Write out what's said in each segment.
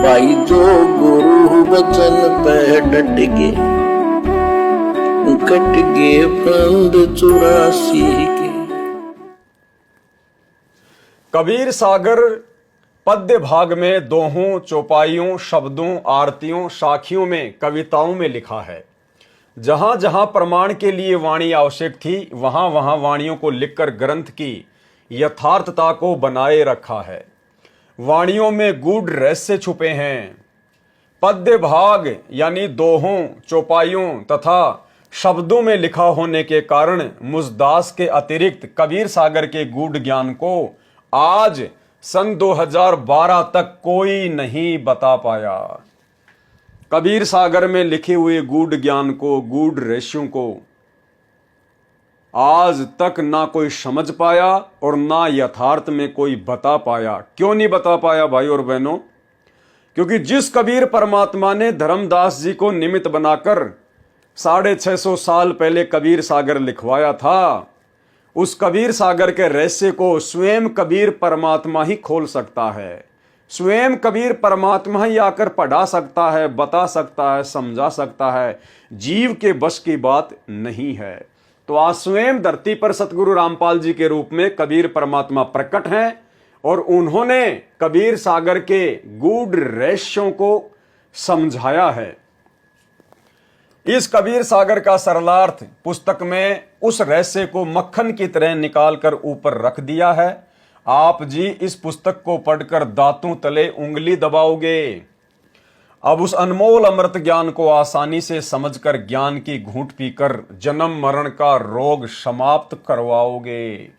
भाई जो गुरु वचन पे डट के कट गए फंद 84 के। कबीर सागर पद्य भाग में दोहों, चौपाइयों, शब्दों, आरतियों, साखियों में, कविताओं में लिखा है। जहां जहां प्रमाण के लिए वाणी आवश्यक थी वहां वहां वाणियों को लिखकर ग्रंथ की यथार्थता को बनाए रखा है। वाणियों में गूढ़ रहस्य छुपे हैं। पद्य भाग यानी दोहों, चौपाइयों तथा शब्दों में लिखा होने के कारण मुझदास के अतिरिक्त कबीर सागर के गूढ़ ज्ञान को आज सन 2012 तक कोई नहीं बता पाया। कबीर सागर में लिखे हुए गूढ़ ज्ञान को, गूढ़ रहस्यों को आज तक ना कोई समझ पाया और ना यथार्थ में कोई बता पाया। क्यों नहीं बता पाया भाई और बहनों? क्योंकि जिस कबीर परमात्मा ने धर्मदास जी को निमित्त बनाकर 650 साल पहले कबीर सागर लिखवाया था, उस कबीर सागर के रहस्य को स्वयं कबीर परमात्मा ही खोल सकता है। स्वयं कबीर परमात्मा ही आकर पढ़ा सकता है, बता सकता है, समझा सकता है। जीव के बस की बात नहीं है। तो आज स्वयं धरती पर सतगुरु रामपाल जी के रूप में कबीर परमात्मा प्रकट हैं और उन्होंने कबीर सागर के गूढ़ रहस्यों को समझाया है। इस कबीर सागर का सरलार्थ पुस्तक में उस रहस्य को मक्खन की तरह निकालकर ऊपर रख दिया है। आप जी इस पुस्तक को पढ़कर दांतों तले उंगली दबाओगे। अब उस अनमोल अमृत ज्ञान को आसानी से समझकर ज्ञान की घूंट पीकर जन्म मरण का रोग समाप्त करवाओगे।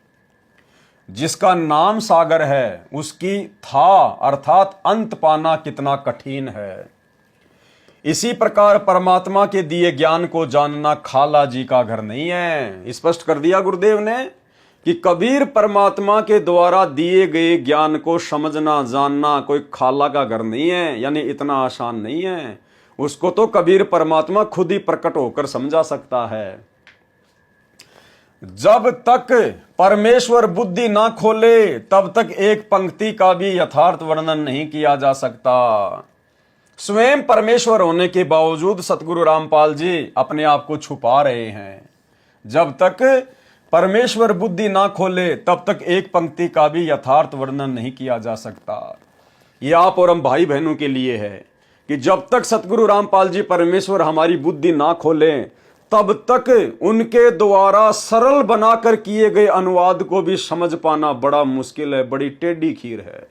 जिसका नाम सागर है उसकी था अर्थात अंत पाना कितना कठिन है। इसी प्रकार परमात्मा के दिए ज्ञान को जानना खाला जी का घर नहीं है। स्पष्ट कर दिया गुरुदेव ने कि कबीर परमात्मा के द्वारा दिए गए ज्ञान को समझना, जानना कोई खाला का घर नहीं है, यानी इतना आसान नहीं है। उसको तो कबीर परमात्मा खुद ही प्रकट होकर समझा सकता है। जब तक परमेश्वर बुद्धि ना खोले तब तक एक पंक्ति का भी यथार्थ वर्णन नहीं किया जा सकता। स्वयं परमेश्वर होने के बावजूद सतगुरु रामपाल जी अपने आप को छुपा रहे हैं। जब तक परमेश्वर बुद्धि ना खोले तब तक एक पंक्ति का भी यथार्थ वर्णन नहीं किया जा सकता। यह आप और हम भाई बहनों के लिए है कि जब तक सतगुरु रामपाल जी परमेश्वर हमारी बुद्धि ना खोले तब तक उनके द्वारा सरल बनाकर किए गए अनुवाद को भी समझ पाना बड़ा मुश्किल है, बड़ी टेढ़ी खीर है।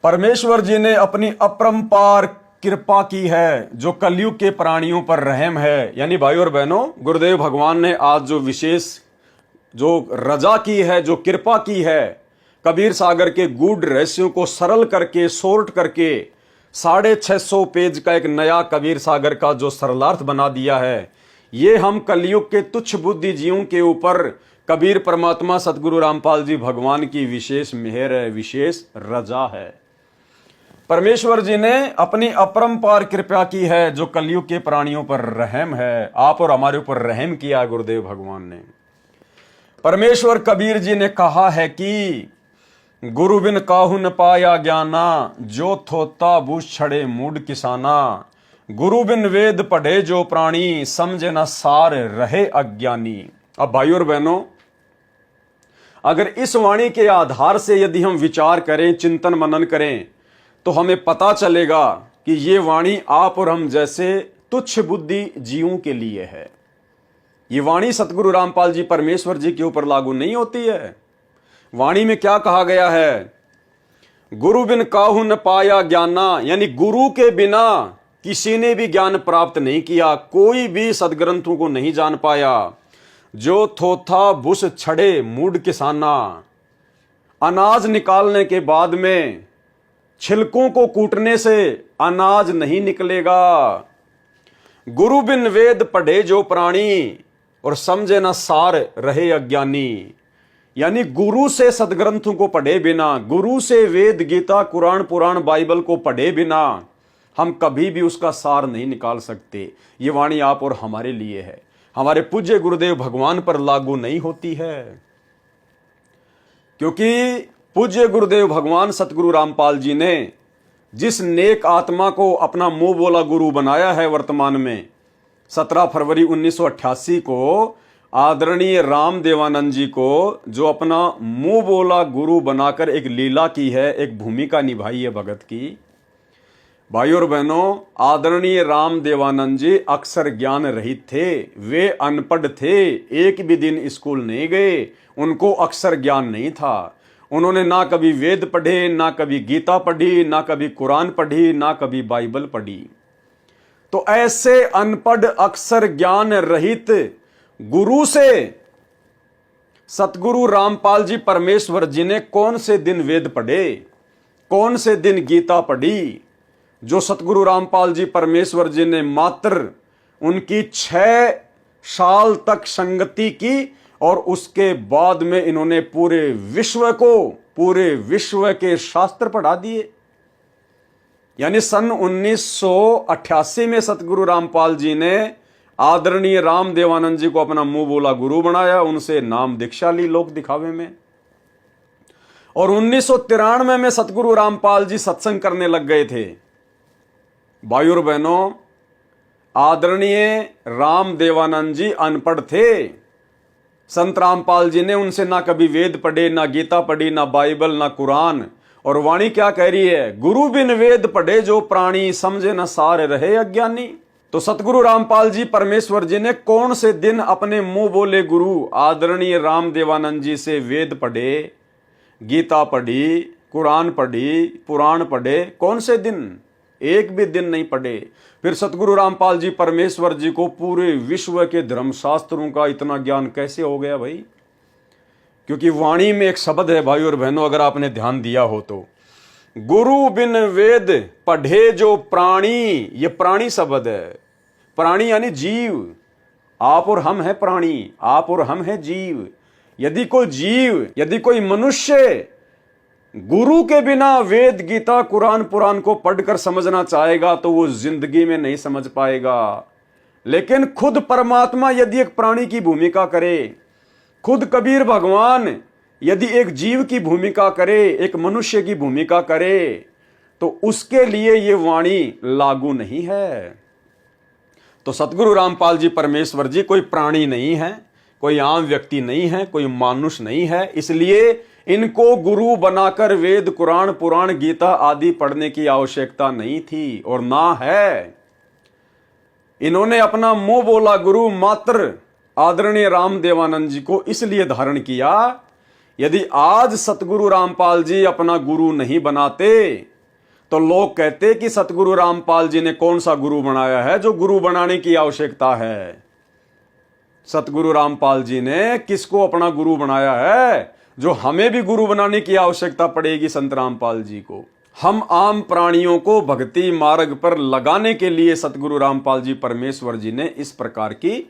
परमेश्वर जी ने अपनी अपरंपार कृपा की है जो कलयुग के प्राणियों पर रहम है। यानी भाई और बहनों, गुरुदेव भगवान ने आज जो विशेष जो रजा की है, जो कृपा की है, कबीर सागर के गूढ़ रहस्यों को सरल करके, सोर्ट करके 650 पेज का एक नया कबीर सागर का जो सरलार्थ बना दिया है, ये हम कलयुग के तुच्छ बुद्धिजीवों के ऊपर कबीर परमात्मा सतगुरु रामपाल जी भगवान की विशेष मेहर है, विशेष रजा है। परमेश्वर जी ने अपनी अपरंपार कृपा की है जो कलयुग के प्राणियों पर रहम है। आप और हमारे ऊपर रहम किया गुरुदेव भगवान ने। परमेश्वर कबीर जी ने कहा है कि गुरु बिन काहू न पाया ज्ञाना, जो थोता बूझ छड़े मूड किसाना। गुरु बिन वेद पढ़े जो प्राणी, समझे न सार रहे अज्ञानी। अब भाई और बहनों, अगर इस वाणी के आधार से यदि हम विचार करें, चिंतन मनन करें, तो हमें पता चलेगा कि ये वाणी आप और हम जैसे तुच्छ बुद्धि जीवों के लिए है। ये वाणी सतगुरु रामपाल जी परमेश्वर जी के ऊपर लागू नहीं होती है। वाणी में क्या कहा गया है? गुरु बिन काहू न पाया ज्ञाना, यानी गुरु के बिना किसी ने भी ज्ञान प्राप्त नहीं किया, कोई भी सदग्रंथों को नहीं जान पाया। जो थोथा बुस छड़े मूड किसाना, अनाज निकालने के बाद में छिलकों को कूटने से अनाज नहीं निकलेगा। गुरु बिन वेद पढ़े जो प्राणी, और समझे न सार रहे अज्ञानी। यानी गुरु से सदग्रंथों को पढ़े बिना, गुरु से वेद, गीता, कुरान, पुराण, बाइबल को पढ़े बिना हम कभी भी उसका सार नहीं निकाल सकते। ये वाणी आप और हमारे लिए है, हमारे पूज्य गुरुदेव भगवान पर लागू नहीं होती है। क्योंकि पूज्य गुरुदेव भगवान सतगुरु रामपाल जी ने जिस नेक आत्मा को अपना मुंह बोला गुरु बनाया है वर्तमान में, 17 फरवरी 1988 को आदरणीय राम देवानंद जी को जो अपना मुंह बोला गुरु बनाकर एक लीला की है, एक भूमिका निभाई है भगत की। भाइयों और बहनों, आदरणीय राम देवानंद जी अक्षर ज्ञान रहित थे, वे अनपढ़ थे, एक भी दिन स्कूल नहीं गए, उनको अक्षर ज्ञान नहीं था। उन्होंने ना कभी वेद पढ़े, ना कभी गीता पढ़ी, ना कभी कुरान पढ़ी, ना कभी बाइबल पढ़ी। तो ऐसे अनपढ़ अक्षर ज्ञान रहित गुरु से सतगुरु रामपाल जी परमेश्वर जी ने कौन से दिन वेद पढ़े, कौन से दिन गीता पढ़ी, जो सतगुरु रामपाल जी परमेश्वर जी ने मात्र उनकी 6 साल तक संगति की और उसके बाद में इन्होंने पूरे विश्व के शास्त्र पढ़ा दिए। यानी सन 1988 में सतगुरु रामपाल जी ने आदरणीय राम देवानंद जी को अपना मुंह बोला गुरु बनाया, उनसे नाम दीक्षा ली लोक दिखावे में। और 1993 में सतगुरु रामपाल जी सत्संग करने लग गए थे। भाइयों और बहनों, आदरणीय राम देवानंद जी अनपढ़ थे। संत रामपाल जी ने उनसे ना कभी वेद पढ़े, ना गीता पढ़ी, ना बाइबल, ना कुरान। और वाणी क्या कह रही है? गुरु बिन वेद पढ़े जो प्राणी, समझे न सार रहे अज्ञानी। तो सतगुरु रामपाल जी परमेश्वर जी ने कौन से दिन अपने मुंह बोले गुरु आदरणीय राम देवानंद जी से वेद पढ़े, गीता पढ़ी, कुरान पढ़ी, पुराण पढ़े? कौन से दिन? एक भी दिन नहीं पढ़े। फिर सतगुरु रामपाल जी परमेश्वर जी को पूरे विश्व के धर्मशास्त्रों का इतना ज्ञान कैसे हो गया भाई? क्योंकि वाणी में एक शब्द है भाई और बहनों, अगर आपने ध्यान दिया हो तो, गुरु बिन वेद पढ़े जो प्राणी, ये प्राणी शब्द है। प्राणी यानी जीव। आप और हम है प्राणी, आप और हम है जीव। यदि कोई जीव, यदि कोई मनुष्य गुरु के बिना वेद, गीता, कुरान, पुराण को पढ़कर समझना चाहेगा तो वो जिंदगी में नहीं समझ पाएगा। लेकिन खुद परमात्मा यदि एक प्राणी की भूमिका करे, खुद कबीर भगवान यदि एक जीव की भूमिका करे, एक मनुष्य की भूमिका करे, तो उसके लिए ये वाणी लागू नहीं है। तो सतगुरु रामपाल जी परमेश्वर जी कोई प्राणी नहीं है, कोई आम व्यक्ति नहीं है, कोई मानुष नहीं है। इसलिए इनको गुरु बनाकर वेद, कुरान, पुराण, गीता आदि पढ़ने की आवश्यकता नहीं थी और ना है। इन्होंने अपना मुंह बोला गुरु मात्र आदरणीय राम देवानंद जी को इसलिए धारण किया। यदि आज सतगुरु रामपाल जी अपना गुरु नहीं बनाते तो लोग कहते कि सतगुरु रामपाल जी ने कौन सा गुरु बनाया है जो गुरु बनाने की आवश्यकता है। सतगुरु रामपाल जी ने किसको अपना गुरु बनाया है जो हमें भी गुरु बनाने की आवश्यकता पड़ेगी? संत रामपाल जी को। हम आम प्राणियों को भक्ति मार्ग पर लगाने के लिए सतगुरु रामपाल जी परमेश्वर जी ने इस प्रकार की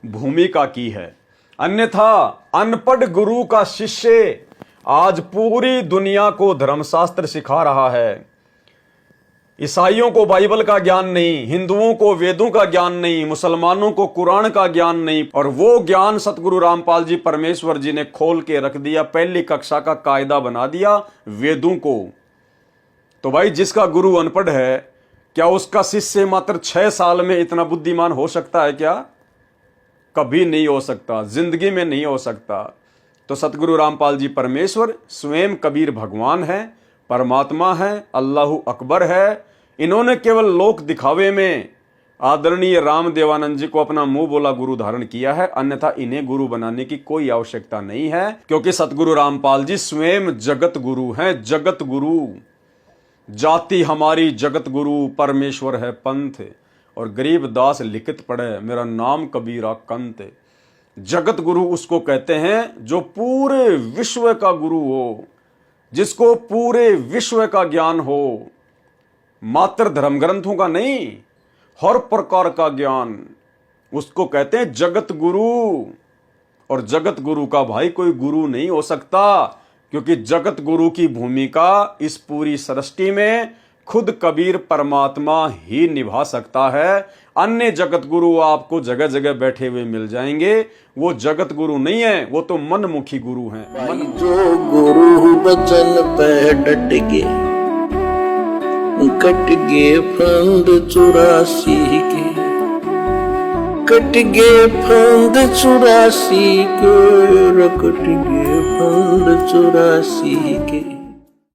भूमिका की है। अन्यथा अनपढ़ गुरु का शिष्य आज पूरी दुनिया को धर्मशास्त्र सिखा रहा है। ईसाइयों को बाइबल का ज्ञान नहीं, हिंदुओं को वेदों का ज्ञान नहीं, मुसलमानों को कुरान का ज्ञान नहीं, और वो ज्ञान सतगुरु रामपाल जी परमेश्वर जी ने खोल के रख दिया, पहली कक्षा का कायदा बना दिया वेदों को। तो भाई जिसका गुरु अनपढ़ है, क्या उसका शिष्य मात्र 6 साल में इतना बुद्धिमान हो सकता है क्या? कभी नहीं हो सकता, जिंदगी में नहीं हो सकता। तो सतगुरु रामपाल जी परमेश्वर स्वयं कबीर भगवान है, परमात्मा है, अल्लाहु अकबर है। इन्होंने केवल लोक दिखावे में आदरणीय राम देवानंद जी को अपना मुंह बोला गुरु धारण किया है, अन्यथा इन्हें गुरु बनाने की कोई आवश्यकता नहीं है, क्योंकि सतगुरु रामपाल जी स्वयं जगत गुरु हैं। जगत गुरु, जाति हमारी जगत गुरु, परमेश्वर है पंथ। और गरीब दास लिखित पढ़े, मेरा नाम कबीरा कंत। जगत गुरु उसको कहते हैं जो पूरे विश्व का गुरु हो, जिसको पूरे विश्व का ज्ञान हो, मात्र धर्म ग्रंथों का नहीं, हर प्रकार का ज्ञान, उसको कहते हैं जगत गुरु। और जगत गुरु का भाई कोई गुरु नहीं हो सकता, क्योंकि जगत गुरु की भूमिका इस पूरी सृष्टि में खुद कबीर परमात्मा ही निभा सकता है। अन्य जगत गुरु आपको जगह जगह बैठे हुए मिल जाएंगे, वो जगत गुरु नहीं है, वो तो मनमुखी गुरु हैं। जो गुरु बचन पे डट के कट गए फंद 84 के, कट गए फंद 84 के, कट गए फंद 84 के।